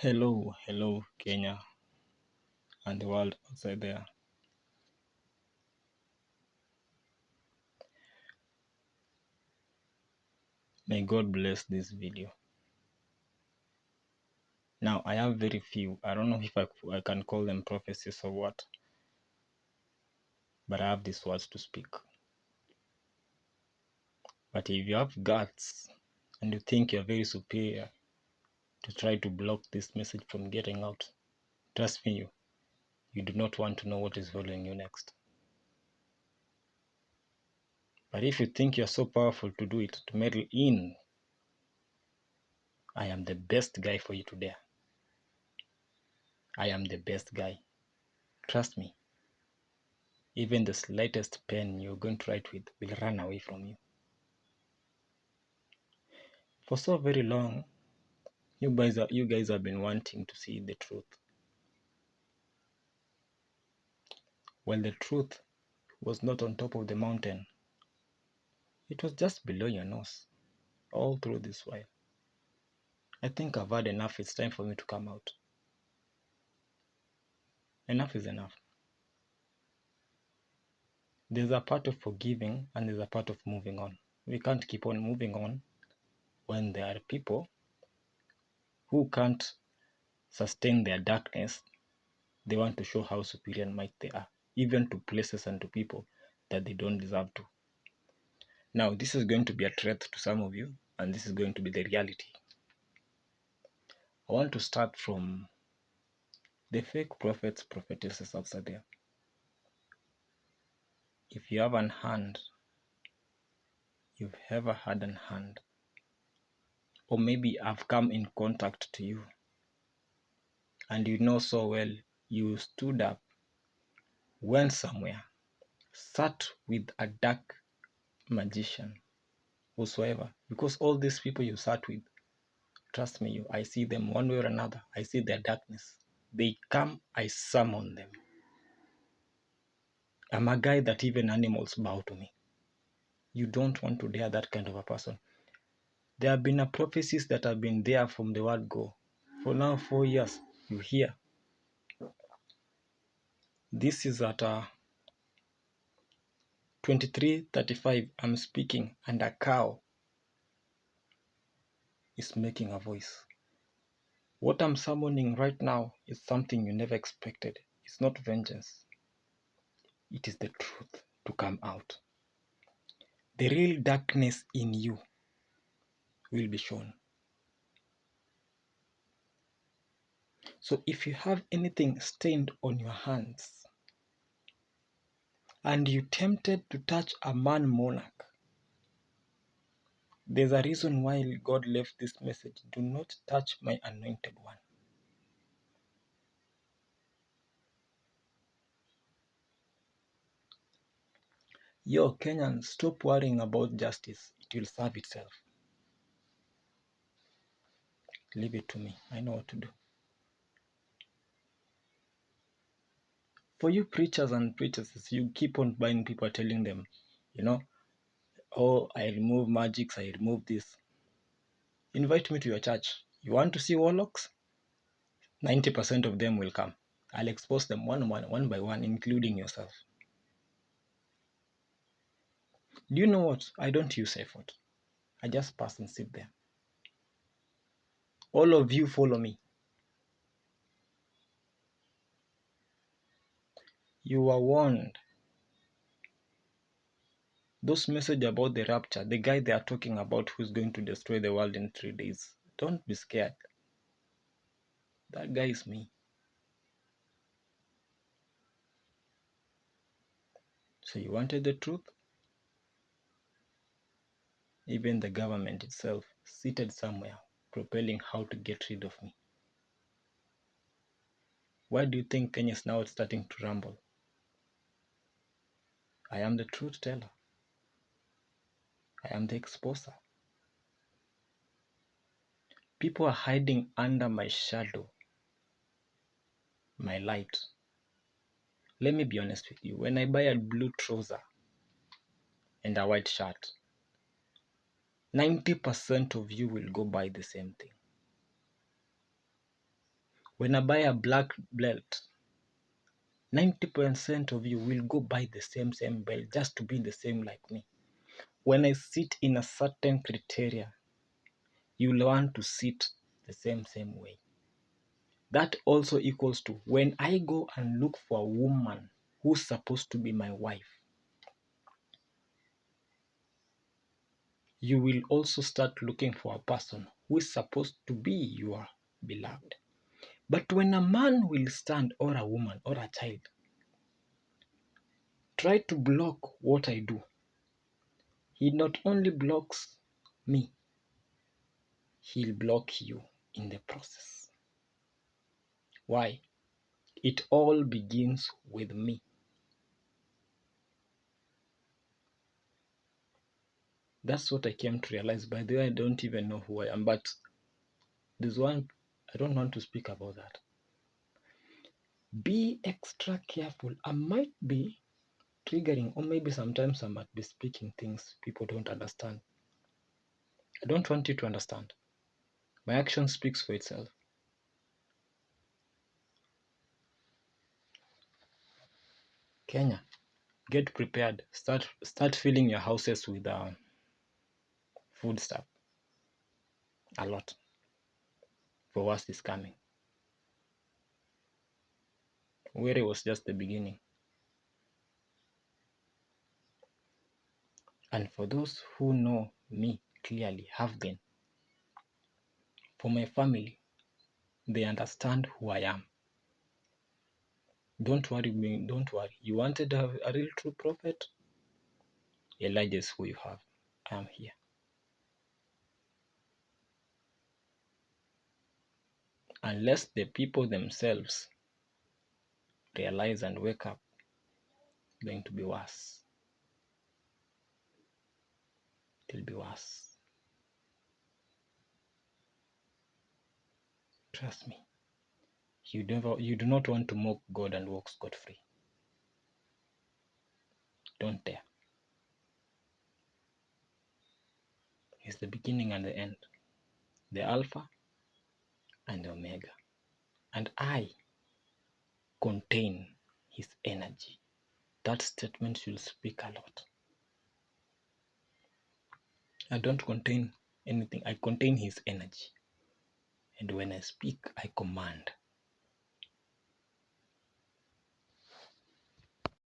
Hello, Kenya and the world outside there. May God bless this video. Now, I have very few. I don't know if I can call them prophecies or what, but I have these words to speak. But if you have guts and you think you're very superior to try to block this message from getting out, trust me, you do not want to know what is following you next. But if you think you're so powerful to do it, to meddle in, I am the best guy for you to dare. I am the best guy. Trust me. Even the slightest pen you're going to write with will run away from you. For so very long, you guys have been wanting to see the truth. Well, the truth was not on top of the mountain. It was just below your nose, all through this while. I think I've had enough. It's time for me to come out. Enough is enough. There's a part of forgiving and there's a part of moving on. We can't keep on moving on when there are people who can't sustain their darkness. They want to show how superior and mighty they are, even to places and to people that they don't deserve to. Now, this is going to be a threat to some of you, and this is going to be the reality. I want to start from the fake prophets, prophetesses outside there. If you have an hand, you've ever had an hand, or maybe I've come in contact to you, and you know so well, you stood up, went somewhere, sat with a dark magician, whosoever, because all these people you sat with, trust me, I see them one way or another. I see their darkness. They come, I summon them. I'm a guy that even animals bow to me. You don't want to dare that kind of a person. There have been prophecies that have been there from the word go. For now 4 years, you hear. This is at 23:35, I'm speaking, and a cow is making a voice. What I'm summoning right now is something you never expected. It's not vengeance. It is the truth to come out. The real darkness in you will be shown. So if you have anything stained on your hands and you tempted to touch a man monarch, there's a reason why God left this message. Do not touch my anointed one. Yo, Kenyans, stop worrying about justice. It will serve itself. Leave it to me. I know what to do. For you preachers and preachesses, you keep on buying people telling them, oh, I remove magics, I remove this. Invite me to your church. You want to see warlocks? 90% of them will come. I'll expose them one by one, including yourself. Do you know what? I don't use effort. I just pass and sit there. All of you follow me. You are warned. Those messages about the rapture, the guy they are talking about who's going to destroy the world in 3 days, don't be scared. That guy is me. So you wanted the truth? Even the government itself seated somewhere, propelling how to get rid of me. Why do you think Kenya is now starting to rumble? I am the truth teller. I am the exposer. People are hiding under my shadow, my light. Let me be honest with you. When I buy a blue trouser and a white shirt, 90% of you will go buy the same thing. When I buy a black belt, 90% of you will go buy the same belt just to be the same like me. When I sit in a certain criteria, you will want to sit the same way. That also equals to when I go and look for a woman who's supposed to be my wife, you will also start looking for a person who is supposed to be your beloved. But when a man will stand, or a woman, or a child, try to block what I do, he not only blocks me, he'll block you in the process. Why? It all begins with me. That's what I came to realize. By the way, I don't even know who I am, but there's one, I don't want to speak about that. Be extra careful. I might be triggering, or maybe sometimes I might be speaking things people don't understand. I don't want you to understand. My action speaks for itself. Kenya, get prepared. Start filling your houses with food stuff. A lot. For worse is coming. Where it was just the beginning. And for those who know me clearly, have been, for my family, they understand who I am. Don't worry, don't worry. You wanted a real true prophet? Elijah is who you have. I am here. Unless the people themselves realize and wake up, it's going to be worse. It will be worse. Trust me. You do not want to mock God and walk scot-free. Don't dare. He's the beginning and the end, the Alpha and the Omega. And I contain his energy. That statement should speak a lot. I don't contain anything. I contain his energy. And when I speak, I command.